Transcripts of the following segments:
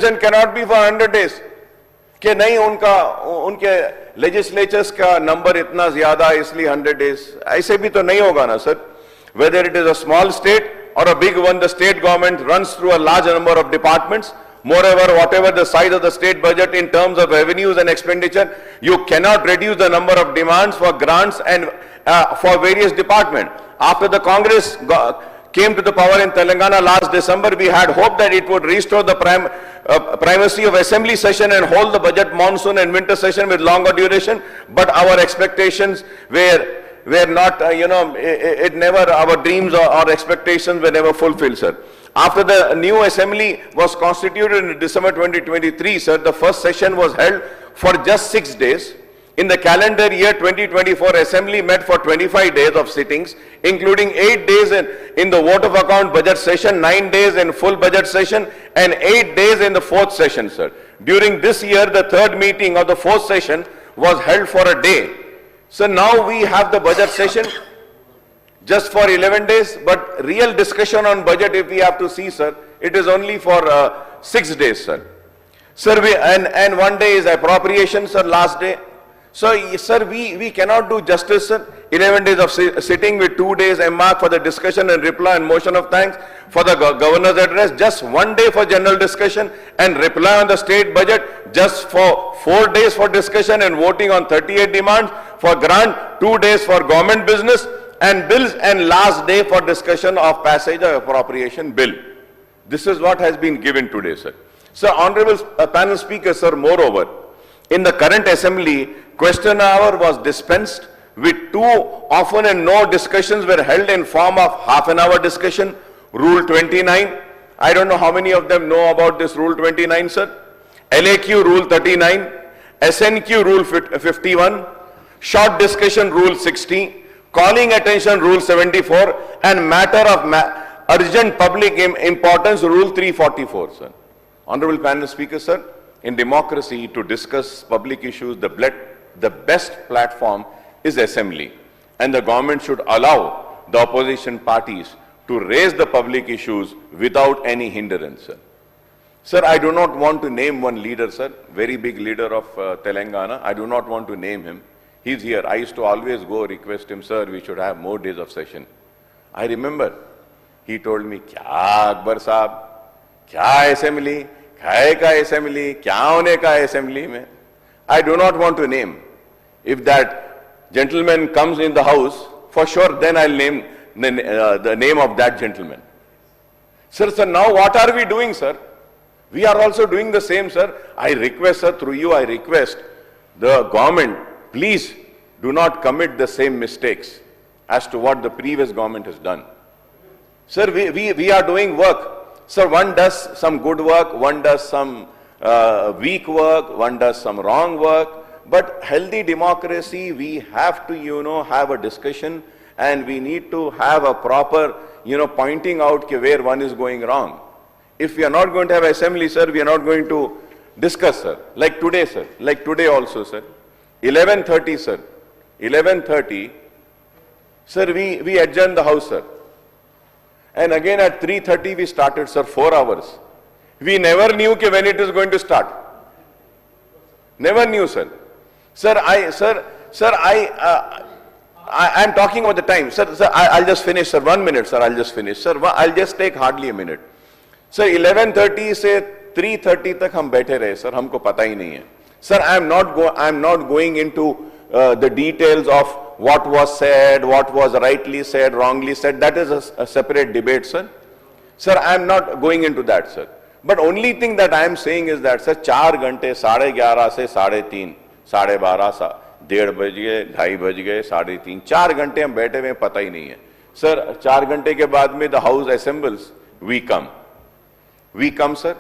cannot be for 100 days. कि नहीं उनके legislatures का number इतना ज़्यादा इसलिए 100 days. ऐसे भी तो नहीं होगा ना sir. Whether it is a small state or a big one, the state government runs through a large number of departments. Moreover, whatever the size of the state budget in terms of revenues and expenditure, you cannot reduce the number of demands for grants and for various departments. After the Congress came to the power in Telangana last December, we had hoped that it would restore the primacy of assembly session and hold the budget monsoon and winter session with longer duration. But our expectations were not, it never, our dreams or expectations were never fulfilled, sir. After the new assembly was constituted in December 2023, sir, the first session was held for just 6 days. In the calendar year 2024, assembly met for 25 days of sittings, including 8 days in the vote of account budget session, 9 days in full budget session, and 8 days in the fourth session, sir. During this year, the third meeting of the fourth session was held for a day. So now we have the budget session just for 11 days, but real discussion on budget, if we have to see, sir, it is only for 6 days, sir. Sir, and 1 day is appropriation, sir, last day. So, sir, we cannot do justice, sir. 11 days of sitting with 2 days mark for the discussion and reply and motion of thanks for the governor's address, just 1 day for general discussion and reply on the state budget, just for 4 days for discussion and voting on 38 demands, for grant 2 days for government business and bills, and last day for discussion of passage of appropriation bill. This is what has been given today, sir. Sir, Honorable Panel Speaker, sir, moreover, in the current assembly, question hour was dispensed with too often and no discussions were held in form of half an hour discussion. Rule 29, I don't know how many of them know about this Rule 29, sir. LAQ Rule 39, SNQ Rule 51, short discussion Rule 60, calling attention Rule 74, and matter of urgent public importance Rule 344, sir. Honorable Panel Speaker, sir, in democracy, to discuss public issues, the best platform is assembly, and the government should allow the opposition parties to raise the public issues without any hindrance, sir. Sir, I do not want to name one leader, sir, very big leader of Telangana. I do not want to name him. He's here. I used to always go request him, sir, we should have more days of session. I remember he told me, "Kya Akbar Saab, kya assembly, khaye ka assembly, kya hone ka assembly mein." I do not want to name. If that gentleman comes in the house, for sure, then I'll name the name of that gentleman. Sir, now what are we doing, sir? We are also doing the same, sir. I request, sir, through you, I request the government, please do not commit the same mistakes as to what the previous government has done. Sir, we are doing work. Sir, one does some good work, one does some weak work, one does some wrong work. But healthy democracy, we have to, have a discussion, and we need to have a proper, pointing out where one is going wrong. If we are not going to have assembly, sir, we are not going to discuss, sir. Like today, sir. Like today also, sir. 11:30, sir. 11:30, sir, we adjourned the house, sir. And again at 3:30 we started, sir, 4 hours. We never knew when it is going to start. Never knew, sir. Sir, I'm talking about the time. Sir, I'll just finish, sir. 1 minute, sir. I'll just finish. Sir, I'll just take hardly a minute. Sir, 11:30 से 3:30 तक हम बैठे रहे, sir. हमको पता ही नहीं है. Sir, I'm not going into the details of what was said, what was rightly said, wrongly said. That is a separate debate, sir. Sir, I'm not going into that, sir. But only thing that I am saying is that, sir, 4 घंटे 11:30 से 3:30, 12:30, 1:30 बज गए, 2:30 बज गए, 3:30, 4 घंटे हम बैठे हुए पता ही नहीं है. Sir, 4 घंटे के बाद में the house assembles, we come. We come, sir.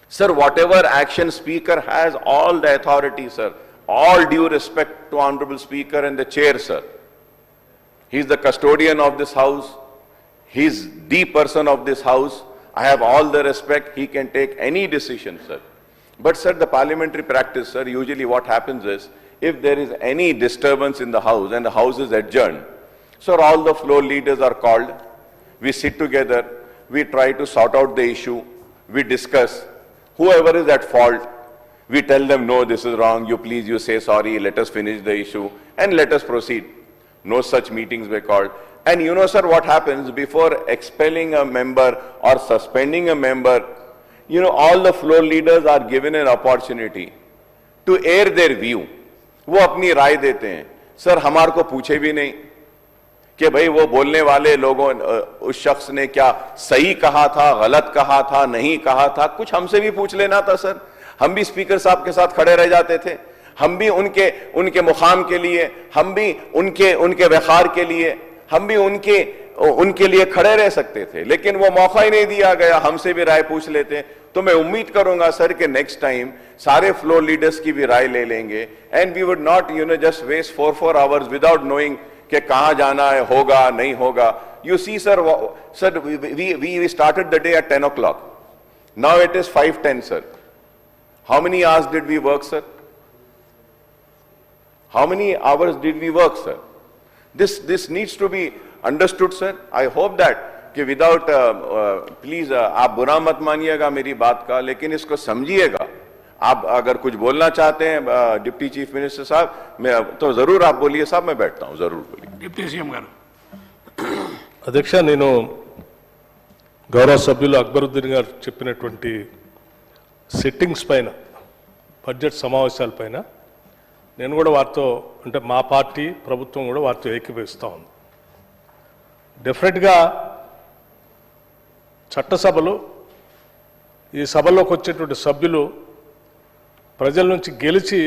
Sir, whatever action Speaker has, all the authority, sir. All due respect to Honorable Speaker and the Chair, sir. He is the custodian of this house. He is the person of this house. I have all the respect. He can take any decision, sir. But, sir, the parliamentary practice, sir, usually what happens is, if there is any disturbance in the house and the house is adjourned, sir, all the floor leaders are called. We sit together. We try to sort out the issue. We discuss. whoever is at fault, we tell them, no, this is wrong, you say sorry, let us finish the issue and let us proceed. No such meetings were called. And you know, sir, what happens before expelling a member or suspending a member, you know, all the floor leaders are given an opportunity to air their view. वो अपनी राय देते हैं. Sir, हमारे को पूछे भी नहीं कि भाई वो बोलने वाले लोगों, उस शख्स ने क्या सही कहा था, गलत कहा था, नहीं कहा था, कुछ हमसे भी पूछ लेना था सर. हम भी स्पीकर साहब के साथ खड़े रह जाते थे, हम भी उनके मुकाम के लिए, हम भी उनके वक़ार के लिए, हम भी उनके लिए खड़े रह सकते थे, लेकिन वो मौका ही नहीं दिया गया. हमसे भी राय पूछ लेते. तो मैं उम्मीद करूंगा सर कि नेक्स्ट टाइम सारे फ्लोर लीडर्स की भी राय ले लेंगे, and we would not just waste 4 hours without knowing कि कहां जाना है, होगा नहीं होगा. You see sir, we started the day at 10 o'clock. Now it is 5:10 sir. How many hours did we work sir? How many hours did we work, sir? This needs to be understood, sir. I hope that कि without please आप बुरा मत मानिएगा मेरी बात का, लेकिन इसको समझिएगा. आप अगर कुछ बोलना चाहते हैं डिप्टी चीफ मिनिस्टर साहब, मैं तो जरूर आप बोलिए साहब, मैं बैठता हूं, जरूर बोलिए. డిప్యూటీ సీఎం గారు. అధ్యక్ష, నేను గౌరవ సభ్యులు అక్బరుద్దీన్ గారు చెప్పినటువంటి సెట్టింగ్స్ పైన, బడ్జెట్ సమావేశాల పైన నేను కూడా వారితో, అంటే మా పార్టీ ప్రభుత్వం కూడా వారితో ఏకీభవిస్తూ ఉంది. డెఫినెట్గా చట్టసభలు, ఈ సభలోకి వచ్చేటువంటి సభ్యులు ప్రజల నుంచి గెలిచి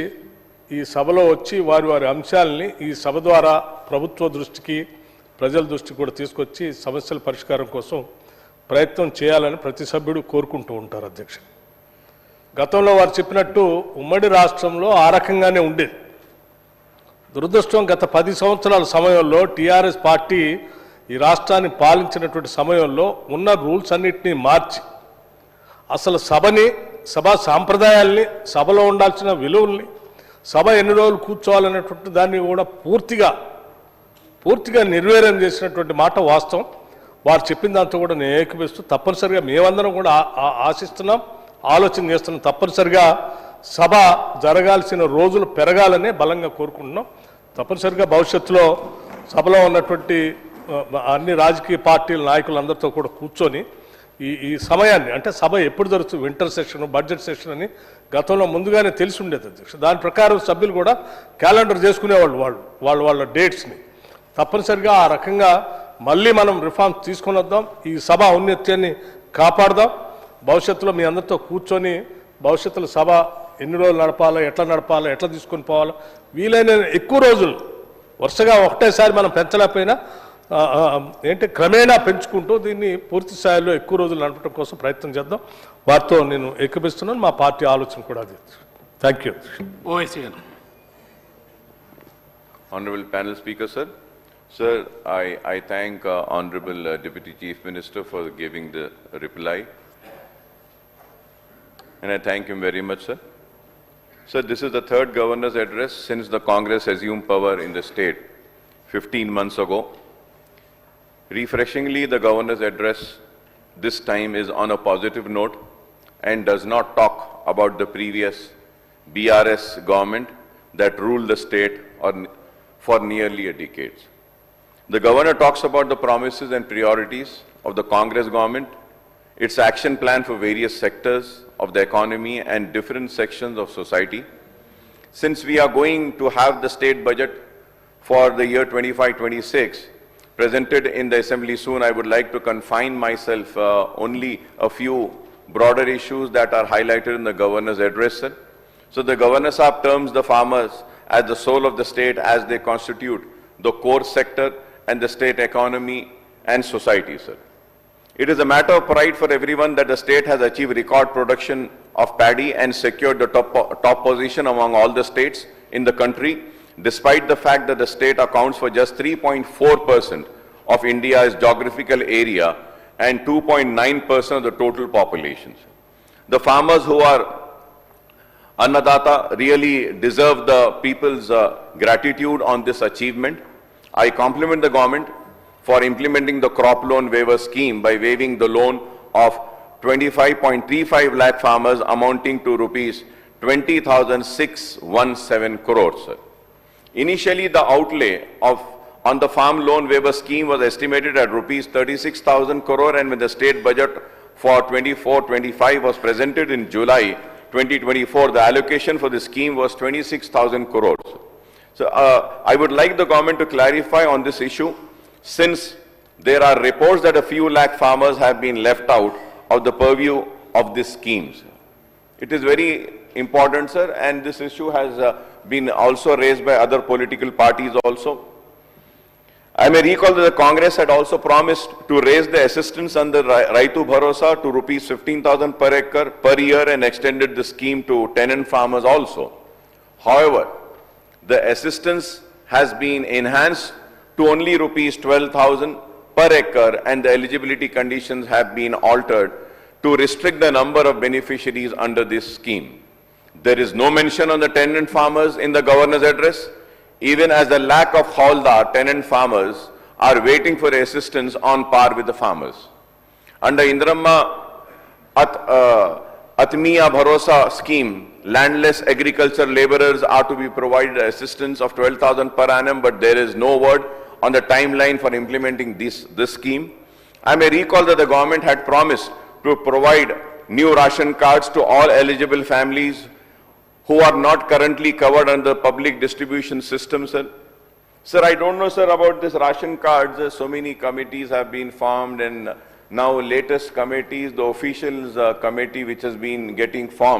ఈ సభలో వచ్చి వారి వారి అంశాలని ఈ సభ ద్వారా ప్రభుత్వ దృష్టికి, ప్రజల దృష్టికి కూడా తీసుకొచ్చి సమస్యల పరిష్కారం కోసం ప్రయత్నం చేయాలని ప్రతి సభ్యుడు కోరుకుంటూ ఉంటారు. అధ్యక్ష, గతంలో వారు చెప్పినట్టు ఉమ్మడి రాష్ట్రంలో ఆ రకంగానే ఉండేది. దురదృష్టం, గత 10 సంవత్సరాల సమయంలో టీఆర్ఎస్ పార్టీ ఈ రాష్ట్రాన్ని పాలించినటువంటి సమయంలో ఉన్న రూల్స్ అన్నింటినీ మార్చి అసలు సభని, సభా సాంప్రదాయాల్ని, సభలో ఉండాల్సిన విలువల్ని, సభ ఎన్ని రోజులు కూర్చోవాలనేటువంటి దాన్ని కూడా పూర్తిగా నిర్వీర్యం చేసినటువంటి మాట వాస్తవం. వారు చెప్పిన దాంతో కూడా నేను ఏకీభవిస్తూ, తప్పనిసరిగా మేమందరం కూడా ఆశిస్తున్నాం, ఆలోచన చేస్తున్నాం. తప్పనిసరిగా సభ జరగాల్సిన రోజులు పెరగాలనే బలంగా కోరుకుంటున్నాం. తప్పనిసరిగా భవిష్యత్తులో సభలో ఉన్నటువంటి అన్ని రాజకీయ పార్టీల నాయకులందరితో కూడా కూర్చొని ఈ సమయాన్ని, అంటే సభ ఎప్పుడు జరుగుతుంది, వింటర్ సెషన్, బడ్జెట్ సెషన్ అని గతంలో ముందుగానే తెలిసి ఉండేది అధ్యక్ష. దాని ప్రకారం సభ్యులు కూడా క్యాలెండర్ చేసుకునేవాళ్ళు వాళ్ళ డేట్స్ని. తప్పనిసరిగా ఆ రకంగా మళ్ళీ మనం రిఫార్మ్స్ తీసుకొని వద్దాం, ఈ సభ ఔన్నత్యాన్ని కాపాడదాం. భవిష్యత్తులో మీ అందరితో కూర్చొని భవిష్యత్తులో సభ ఎన్ని రోజులు నడపాలో, ఎట్లా తీసుకొని పోవాలో, వీలైన ఎక్కువ రోజులు వరుసగా ఒకటేసారి మనం పెంచలేకపోయినా క్రమేణా పెంచుకుంటూ దీన్ని పూర్తి స్థాయిలో ఎక్కువ రోజులు నడపడం కోసం ప్రయత్నం చేద్దాం. వారితో నేను ఏకీభవిస్తున్నాను, మా పార్టీ ఆలోచన కూడా అది. Thank you. ఓవైసీ గారు. Honorable panel speaker, sir. Sir, I thank Honorable Deputy Chief Minister for giving the reply. And I thank him very much, sir. Sir, this is the third governor's address since the Congress assumed power in the state 15 months ago. Refreshingly, the governor's address this time is on a positive note and does not talk about the previous BRS government that ruled the state for nearly a decade. The governor talks about the promises and priorities of the Congress government, its action plan for various sectors of the economy and different sections of society. Since we are going to have the state budget for the year 25-26 presented in the assembly soon, I would like to confine myself only a few broader issues that are highlighted in the governor's address, sir. So the governor sahab terms the farmers as the soul of the state, as they constitute the core sector and the state economy and society, sir. It is a matter of pride for everyone that the state has achieved record production of paddy and secured the top position among all the states in the country, despite the fact that the state accounts for just 3.4% of India's geographical area and 2.9% of the total population. The farmers who are Annadata really deserve the people's gratitude on this achievement. I compliment the government for implementing the crop loan waiver scheme by waiving the loan of 25.35 lakh farmers amounting to rupees 20,617 crores. Sir. Initially, the outlay on the farm loan waiver scheme was estimated at rupees 36,000 crore, and when the state budget for 24-25 was presented in July 2024, the allocation for the scheme was 26,000 crores. So I would like the government to clarify on this issue, since there are reports that a few lakh farmers have been left out of the purview of these schemes. It is very important, sir, and this issue has been also raised by other political parties also. I may recall that the Congress had also promised to raise the assistance under Raitu Bharosa to rupees 15,000 per acre per year and extended the scheme to tenant farmers also. However, the assistance has been enhanced to only rupees 12,000 per acre, and the eligibility conditions have been altered to restrict the number of beneficiaries under this scheme. There is no mention on the tenant farmers in the governor's address, even as the lack of haldar tenant farmers are waiting for assistance on par with the farmers. Under Indramma Atmiya Bharosa scheme, landless agriculture laborers are to be provided assistance of 12,000 per annum, but there is no word on the timeline for implementing this scheme. I may recall that the government had promised to provide new ration cards to all eligible families who are not currently covered under the public distribution system, sir. Sir, I don't know, sir, about this ration cards. So many committees have been formed, and now latest committees, the officials committee which has been getting formed,